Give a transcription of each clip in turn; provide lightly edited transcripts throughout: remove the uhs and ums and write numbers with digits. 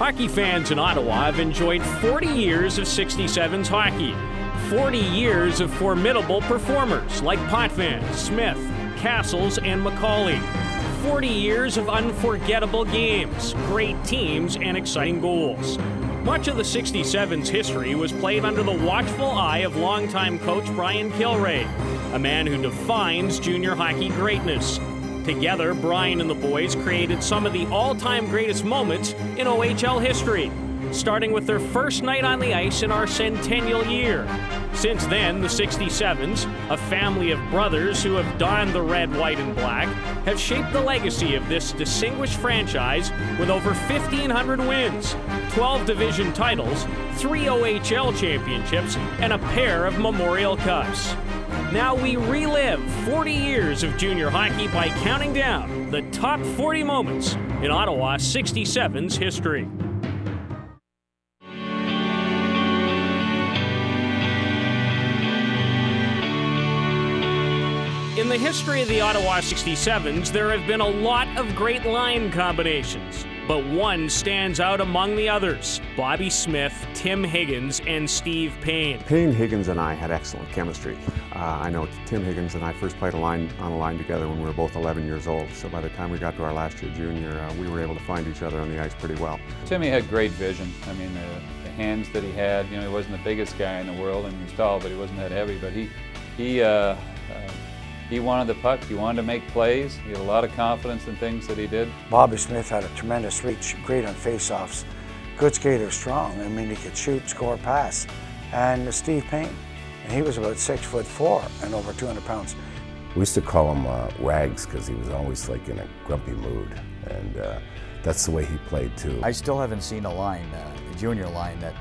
Hockey fans in Ottawa have enjoyed 40 years of 67's hockey. 40 years of formidable performers like Potvin, Smith, Castles, and McCauley. 40 years of unforgettable games, great teams, and exciting goals. Much of the 67's history was played under the watchful eye of longtime coach Brian Kilrea, a man who defines junior hockey greatness. Together, Brian and the boys created some of the all-time greatest moments in OHL history, starting with their first night on the ice in our centennial year. Since then, the 67's, a family of brothers who have donned the red, white, and black, have shaped the legacy of this distinguished franchise with over 1,500 wins, 12 division titles, 3 OHL championships, and a pair of Memorial Cups. Now we relive 40 years of junior hockey by counting down the top 40 moments in Ottawa 67's history. In the history of the Ottawa 67's, there have been a lot of great line combinations, but one stands out among the others: Bobby Smith, Tim Higgins, and Steve Payne. Payne, Higgins, and I had excellent chemistry. I know Tim Higgins and I first played on a line together when we were both 11 years old, so by the time we got to our last year junior, we were able to find each other on the ice pretty well. Timmy had great vision. I mean, the hands that he had, you know, he wasn't the biggest guy in the world, and he was tall, but he wasn't that heavy, but he wanted the puck, he wanted to make plays, he had a lot of confidence in things that he did. Bobby Smith had a tremendous reach, great on face-offs, good skater, strong. I mean, he could shoot, score, pass. And Steve Payne, and he was about 6'4" and over 200 pounds. We used to call him Wags because he was always like in a grumpy mood, and that's the way he played too. I still haven't seen a line, a junior line that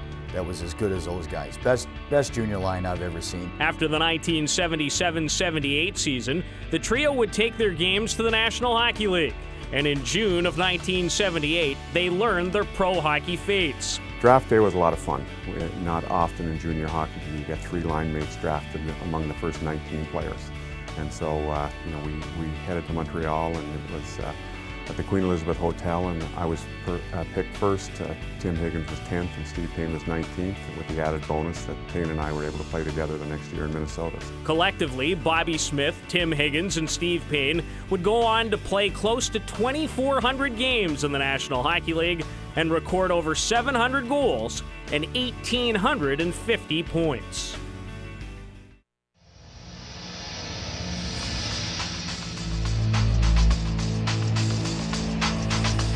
was as good as those guys. Best junior line I've ever seen. After the 1977-78 season, the trio would take their games to the National Hockey League. And in June of 1978, they learned their pro hockey fates. Draft day was a lot of fun. Not often in junior hockey do you get 3 line mates drafted among the first 19 players. And so, you know, we headed to Montreal, and it was at the Queen Elizabeth Hotel, and I was picked first. Tim Higgins was 10th and Steve Payne was 19th, with the added bonus that Payne and I were able to play together the next year in Minnesota. Collectively, Bobby Smith, Tim Higgins, and Steve Payne would go on to play close to 2,400 games in the National Hockey League and record over 700 goals and 1,850 points.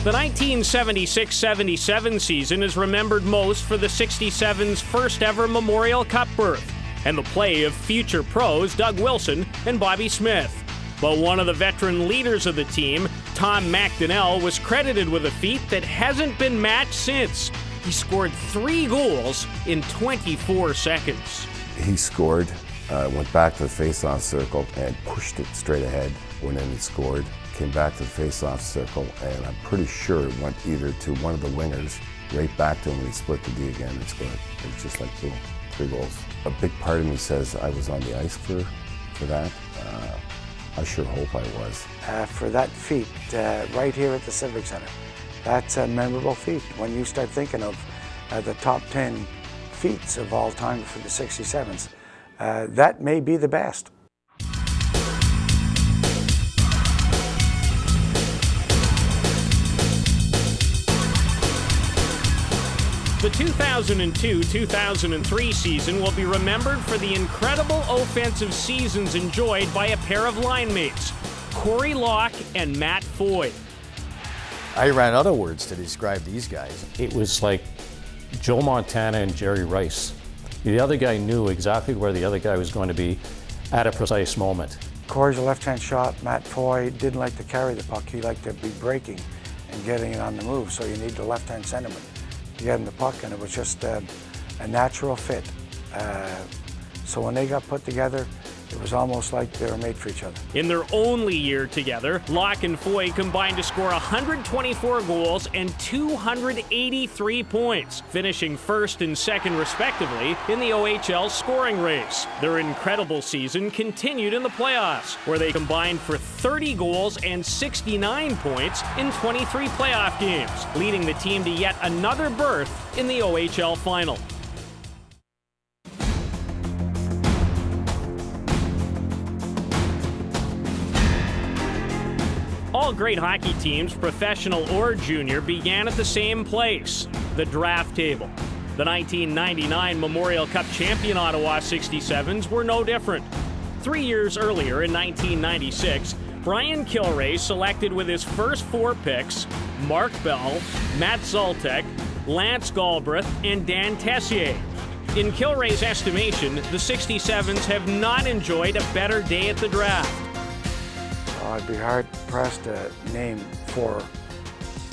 The 1976-77 season is remembered most for the 67's first ever Memorial Cup berth and the play of future pros Doug Wilson and Bobby Smith. But one of the veteran leaders of the team, Tom McDonnell, was credited with a feat that hasn't been matched since. He scored 3 goals in 24 seconds. He scored, went back to the face-off circle and pushed it straight ahead, went in and scored. Came back to the face-off circle, and I'm pretty sure it went either to one of the wingers, right back to him, and he split the D again and scored. It was just like, boom, 3 goals. A big part of me says I was on the ice for that. I sure hope I was. For that feat, right here at the Civic Center, that's a memorable feat. When you start thinking of the top 10 feats of all time for the 67's, that may be the best. The 2002-2003 season will be remembered for the incredible offensive seasons enjoyed by a pair of line mates, Corey Locke and Matt Foy. I ran out of words to describe these guys. It was like Joe Montana and Jerry Rice. The other guy knew exactly where the other guy was going to be at a precise moment. Corey's a left-hand shot. Matt Foy didn't like to carry the puck. He liked to be breaking and getting it on the move, so you need the left-hand centerman to get him the puck, and it was just a natural fit. So when they got put together, It was almost like they were made for each other. In their only year together, Locke and Foy combined to score 124 goals and 283 points, finishing first and second respectively in the OHL scoring race. Their incredible season continued in the playoffs, where they combined for 30 goals and 69 points in 23 playoff games, leading the team to yet another berth in the OHL final. All great hockey teams, professional or junior, began at the same place, the draft table. The 1999 Memorial Cup champion Ottawa 67s were no different. 3 years earlier, in 1996, Brian Kilrea selected with his first 4 picks Mark Bell, Matt Zoltek, Lance Galbraith, and Dan Tessier. In Kilrea's estimation, the 67s have not enjoyed a better day at the draft. I'd be hard-pressed to name 4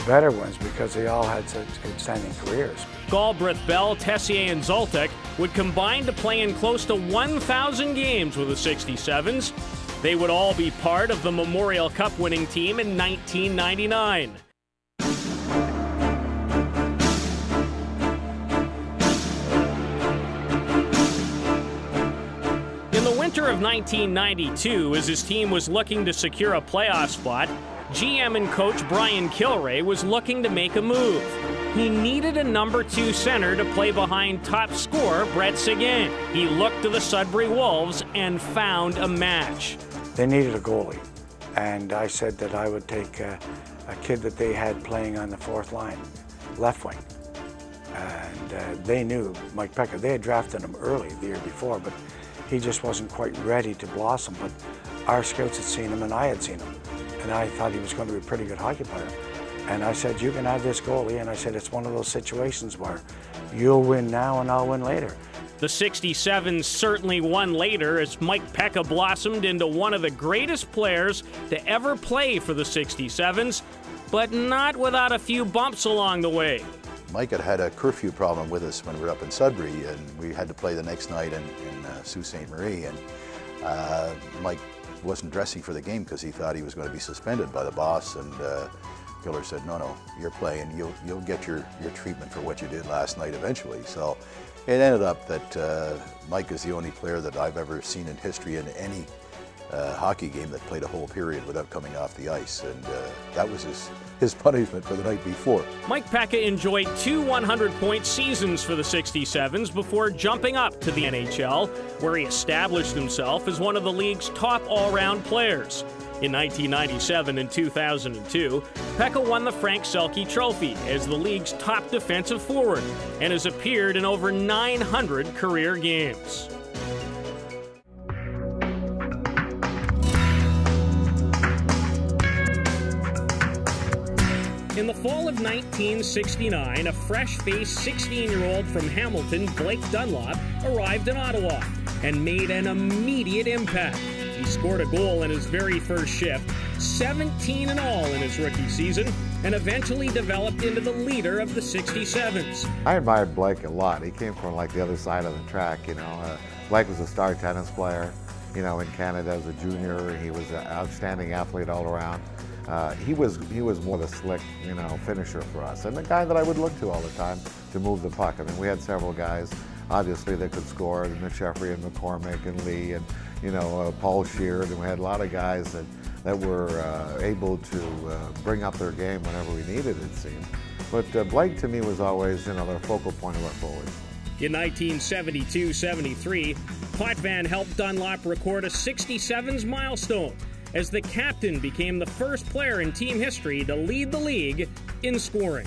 better ones because they all had such good standing careers. Galbraith, Bell, Tessier, and Zoltek would combine to play in close to 1,000 games with the 67s. They would all be part of the Memorial Cup winning team in 1999. In the winter of 1992, as his team was looking to secure a playoff spot, GM and coach Brian Kilrea was looking to make a move. He needed a number 2 center to play behind top scorer Brett Seguin. He looked to the Sudbury Wolves and found a match. They needed a goalie, and I said that I would take a kid that they had playing on the 4th line, left wing. And they knew Mike Pekka. They had drafted him early the year before, but he just wasn't quite ready to blossom. But our scouts had seen him and I had seen him, and I thought he was going to be a pretty good hockey player. And I said, you can have this goalie, and I said, it's one of those situations where you'll win now and I'll win later. The 67s certainly won later as Mike Pekka blossomed into one of the greatest players to ever play for the 67s, but not without a few bumps along the way. Mike had a curfew problem with us when we were up in Sudbury, and we had to play the next night in Sault Ste. Marie, and Mike wasn't dressing for the game because he thought he was going to be suspended by the boss, and Killer said, no, you're playing, you'll get your treatment for what you did last night eventually. So it ended up that Mike is the only player that I've ever seen in history in any hockey game that played a whole period without coming off the ice, and that was his punishment for the night before. Mike Pekka enjoyed 2 100-point seasons for the 67s before jumping up to the NHL, where he established himself as one of the league's top all-round players. In 1997 and 2002, Pekka won the Frank Selke Trophy as the league's top defensive forward and has appeared in over 900 career games. In the fall of 1969, a fresh-faced 16-year-old from Hamilton, Blake Dunlop, arrived in Ottawa and made an immediate impact. He scored a goal in his very first shift, 17 in all in his rookie season, and eventually developed into the leader of the 67s. I admired Blake a lot. He came from like the other side of the track, you know. Blake was a star tennis player, you know, in Canada as a junior. He was an outstanding athlete all around. He was more the slick, you know, finisher for us, and the guy that I would look to all the time to move the puck. I mean, we had several guys, obviously, that could score, McSheffrey and McCormick and Lee and, you know, Paul Sheard, and we had a lot of guys that were able to bring up their game whenever we needed it, it seemed. But Blake, to me, was always, you know, the focal point of our forwards. In 1972-73, Potvin helped Dunlop record a 67s milestone, as the captain became the first player in team history to lead the league in scoring.